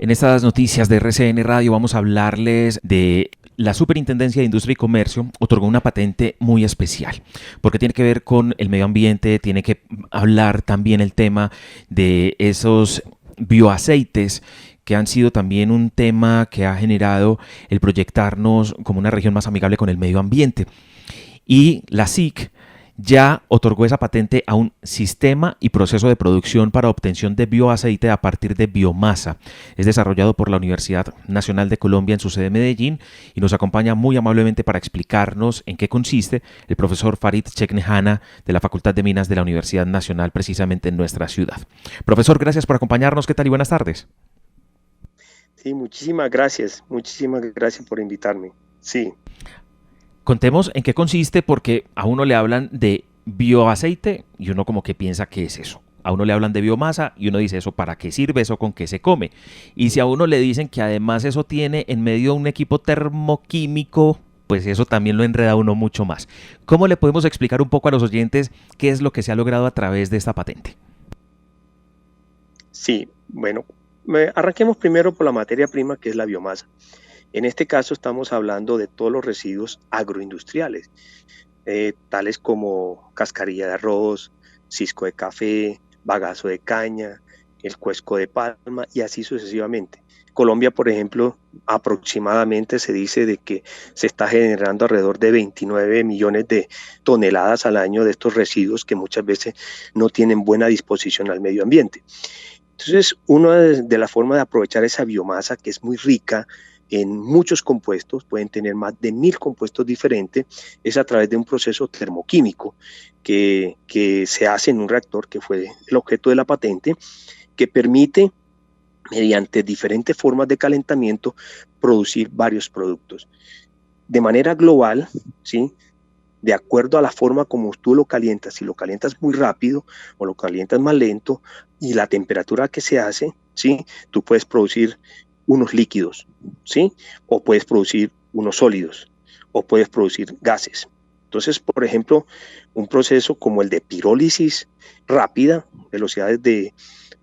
En estas noticias de RCN Radio vamos a hablarles de la Superintendencia de Industria y Comercio otorgó una patente muy especial, porque tiene que ver con el medio ambiente, tiene que hablar también el tema de esos bioaceites que han sido también un tema que ha generado el proyectarnos como una región más amigable con el medio ambiente. Y la SIC ya otorgó esa patente a un sistema y proceso de producción para obtención de bioaceite a partir de biomasa. Es desarrollado por la Universidad Nacional de Colombia en su sede de Medellín y nos acompaña muy amablemente para explicarnos en qué consiste el profesor Farid Cheknejana de la Facultad de Minas de la Universidad Nacional, precisamente en nuestra ciudad. Profesor, gracias por acompañarnos. ¿Qué tal y buenas tardes? Sí, muchísimas gracias por invitarme. Sí, Contemos en qué consiste, porque a uno le hablan de bioaceite y uno como que piensa que es eso. A uno le hablan de biomasa y uno dice eso para qué sirve, eso con qué se come. Y si a uno le dicen que además eso tiene en medio un equipo termoquímico, pues eso también lo enreda a uno mucho más. ¿Cómo le podemos explicar un poco a los oyentes qué es lo que se ha logrado a través de esta patente? sí, bueno, arranquemos primero por la materia prima que es la biomasa. En este caso estamos hablando de todos los residuos agroindustriales, tales como cascarilla de arroz, cisco de café, bagazo de caña, el cuesco de palma y así sucesivamente. Colombia, por ejemplo, aproximadamente se dice de que se está generando alrededor de 29 millones de toneladas al año de estos residuos que muchas veces no tienen buena disposición al medio ambiente. Entonces, una de las formas de aprovechar esa biomasa que es muy rica en muchos compuestos, pueden tener más de 1000 compuestos diferentes, es a través de un proceso termoquímico que se hace en un reactor, que fue el objeto de la patente, que permite, mediante diferentes formas de calentamiento, producir varios productos. De manera global, ¿sí? De acuerdo a la forma como tú lo calientas, si lo calientas muy rápido o lo calientas más lento y la temperatura que se hace, ¿sí? Tú puedes producir unos líquidos, ¿sí? O puedes producir unos sólidos, o puedes producir gases. Entonces, por ejemplo, un proceso como el de pirólisis rápida, velocidades de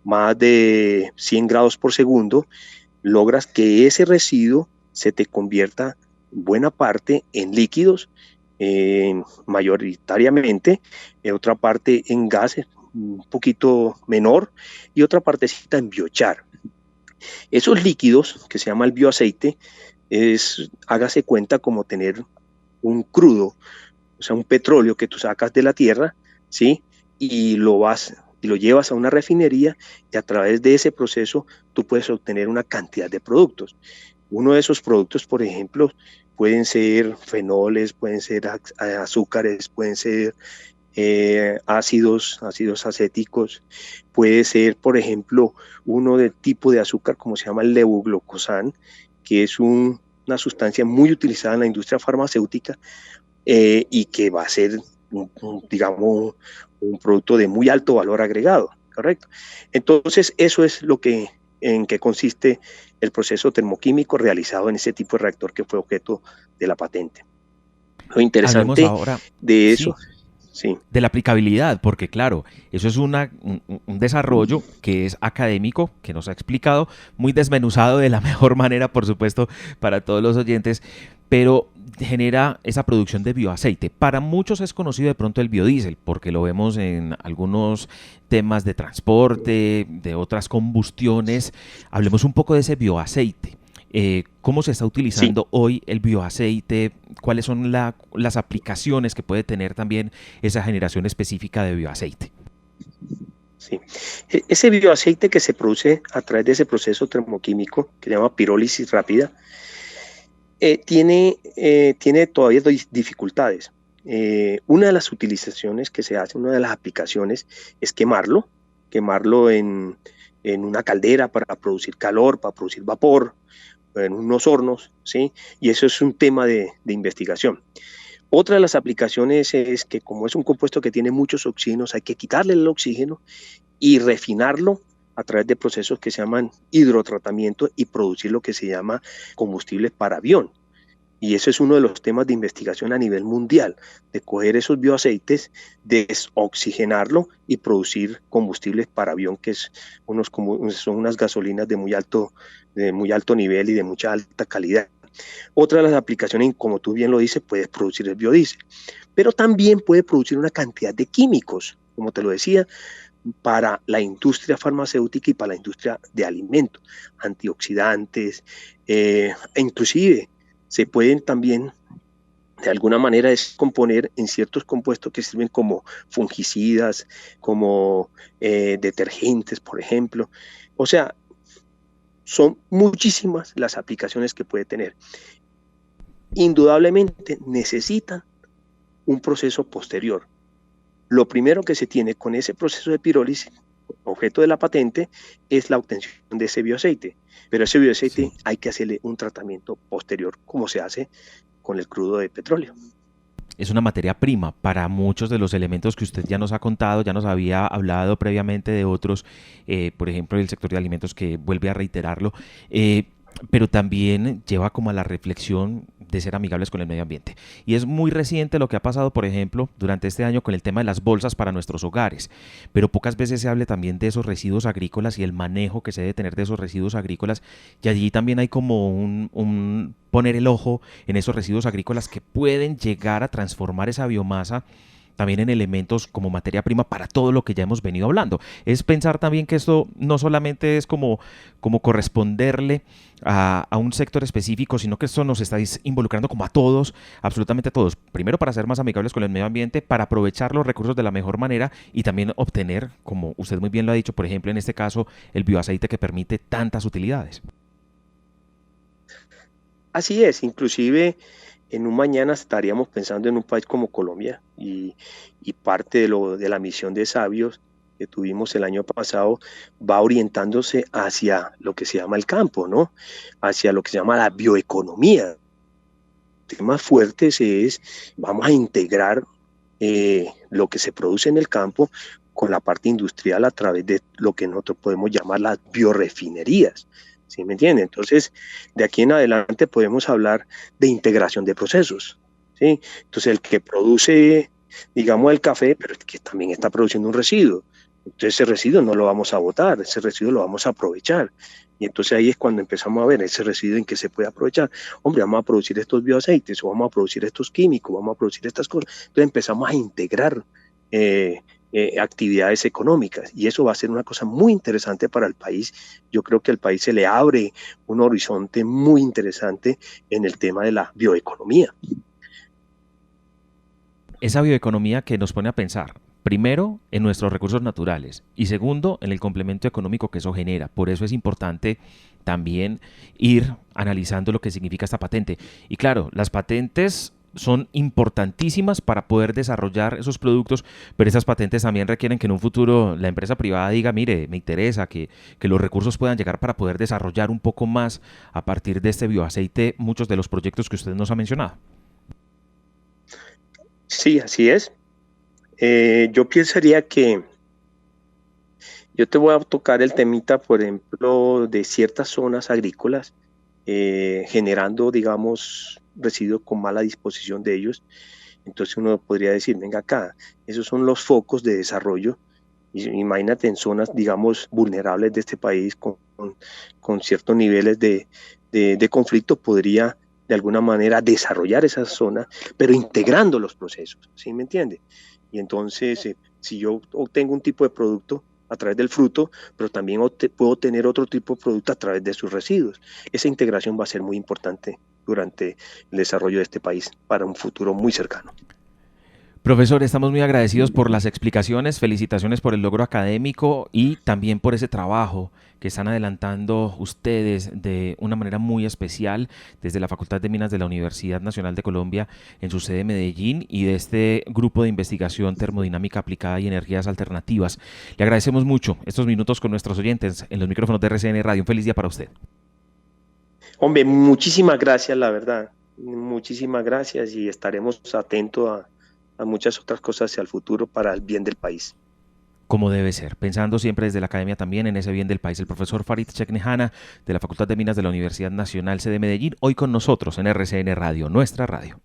más de 100 grados por segundo, logras que ese residuo se te convierta buena parte en líquidos, mayoritariamente, otra parte en gases, un poquito menor, y otra partecita en biochar. Esos líquidos, que se llama el bioaceite, hágase cuenta como tener un crudo, o sea, un petróleo que tú sacas de la tierra, ¿sí? Y lo llevas a una refinería y a través de ese proceso tú puedes obtener una cantidad de productos. Uno de esos productos, por ejemplo, pueden ser fenoles, pueden ser azúcares, pueden ser ácidos acéticos, puede ser, por ejemplo, uno de tipo de azúcar como se llama el levoglucosan, que es una sustancia muy utilizada en la industria farmacéutica y que va a ser, digamos, un producto de muy alto valor agregado, ¿correcto? Entonces, eso es en qué consiste el proceso termoquímico realizado en ese tipo de reactor que fue objeto de la patente. Lo Hablemos interesante ahora, de eso, sí, sí, de la aplicabilidad, porque claro, eso es un desarrollo que es académico, que nos ha explicado, muy desmenuzado de la mejor manera, por supuesto, para todos los oyentes, pero genera esa producción de bioaceite. Para muchos es conocido de pronto el biodiesel, porque lo vemos en algunos temas de transporte, de otras combustiones. Hablemos un poco de ese bioaceite. ¿Cómo se está sí. utilizando hoy el bioaceite? ¿Cuáles son las aplicaciones que puede tener también esa generación específica de bioaceite? Sí. Ese bioaceite que se produce a través de ese proceso termoquímico que se llama pirólisis rápida, tiene todavía dificultades. Una de las utilizaciones que se hace, una de las aplicaciones es quemarlo en una caldera para producir calor, para producir vapor, en unos hornos, ¿sí? Y eso es un tema de investigación. Otra de las aplicaciones es que como es un compuesto que tiene muchos oxígenos, hay que quitarle el oxígeno y refinarlo a través de procesos que se llaman hidrotratamiento y producir lo que se llama combustible para avión. Y eso es uno de los temas de investigación a nivel mundial, de coger esos bioaceites, desoxigenarlo y producir combustibles para avión, que son unas gasolinas de de muy alto nivel y de mucha alta calidad. Otra de las aplicaciones, como tú bien lo dices, puedes producir el biodiesel, pero también puede producir una cantidad de químicos, como te lo decía, para la industria farmacéutica y para la industria de alimentos, antioxidantes, inclusive se pueden también de alguna manera descomponer en ciertos compuestos que sirven como fungicidas, como detergentes, por ejemplo. O sea, son muchísimas las aplicaciones que puede tener. Indudablemente necesitan un proceso posterior. Lo primero que se tiene con ese proceso de pirólisis, objeto de la patente, es la obtención de ese bioaceite. Pero ese bioaceite hay que hacerle un tratamiento posterior, como se hace con el crudo de petróleo. Es una materia prima para muchos de los elementos que usted ya nos ha contado, ya nos había hablado previamente de otros, por ejemplo, el sector de alimentos que vuelve a reiterarlo, pero también lleva como a la reflexión de ser amigables con el medio ambiente. Y es muy reciente lo que ha pasado, por ejemplo, durante este año con el tema de las bolsas para nuestros hogares, pero pocas veces se habla también de esos residuos agrícolas y el manejo que se debe tener de esos residuos agrícolas, y allí también hay como un poner el ojo en esos residuos agrícolas que pueden llegar a transformar esa biomasa también en elementos como materia prima para todo lo que ya hemos venido hablando. Es pensar también que esto no solamente es como corresponderle a un sector específico, sino que esto nos está involucrando como a todos, absolutamente a todos. Primero para ser más amigables con el medio ambiente, para aprovechar los recursos de la mejor manera y también obtener, como usted muy bien lo ha dicho, por ejemplo, en este caso, el bioaceite que permite tantas utilidades. Así es, inclusive en un mañana estaríamos pensando en un país como Colombia y parte de la misión de sabios que tuvimos el año pasado va orientándose hacia lo que se llama el campo, ¿no? Hacia lo que se llama la bioeconomía. Temas fuertes es, vamos a integrar lo que se produce en el campo con la parte industrial a través de lo que nosotros podemos llamar las biorefinerías. ¿Sí me entiende? Entonces, de aquí en adelante podemos hablar de integración de procesos. ¿Sí? Entonces, el que produce, digamos, el café, pero el que también está produciendo un residuo. Entonces, ese residuo no lo vamos a botar, ese residuo lo vamos a aprovechar. Y entonces ahí es cuando empezamos a ver ese residuo en que se puede aprovechar. Hombre, vamos a producir estos bioaceites o vamos a producir estos químicos, vamos a producir estas cosas. Entonces empezamos a integrar actividades económicas y eso va a ser una cosa muy interesante para el país. Yo creo que al país se le abre un horizonte muy interesante en el tema de la bioeconomía. Esa bioeconomía que nos pone a pensar, primero, en nuestros recursos naturales y segundo, en el complemento económico que eso genera. Por eso es importante también ir analizando lo que significa esta patente. Y claro, las patentes son importantísimas para poder desarrollar esos productos, pero esas patentes también requieren que en un futuro la empresa privada diga, mire, me interesa que los recursos puedan llegar para poder desarrollar un poco más a partir de este bioaceite muchos de los proyectos que usted nos ha mencionado. Sí, así es. Yo pensaría que yo te voy a tocar el temita, por ejemplo, de ciertas zonas agrícolas, generando, digamos, residuos con mala disposición de ellos. Entonces uno podría decir, venga acá, esos son los focos de desarrollo. Imagínate en zonas, digamos, vulnerables de este país con ciertos niveles de conflicto, podría de alguna manera desarrollar esa zona, pero integrando los procesos, ¿sí me entiende? Y entonces, si yo obtengo un tipo de producto a través del fruto, pero también puedo tener otro tipo de producto a través de sus residuos. Esa integración va a ser muy importante durante el desarrollo de este país para un futuro muy cercano. Profesor, estamos muy agradecidos por las explicaciones, felicitaciones por el logro académico y también por ese trabajo que están adelantando ustedes de una manera muy especial desde la Facultad de Minas de la Universidad Nacional de Colombia en su sede Medellín y de este grupo de investigación termodinámica aplicada y energías alternativas. Le agradecemos mucho estos minutos con nuestros oyentes en los micrófonos de RCN Radio. Un feliz día para usted. Hombre, muchísimas gracias, la verdad. Muchísimas gracias y estaremos atentos a muchas otras cosas hacia el futuro para el bien del país. Como debe ser, pensando siempre desde la academia también en ese bien del país. El profesor Farid Cheknejana de la Facultad de Minas de la Universidad Nacional sede Medellín, hoy con nosotros en RCN Radio, nuestra radio.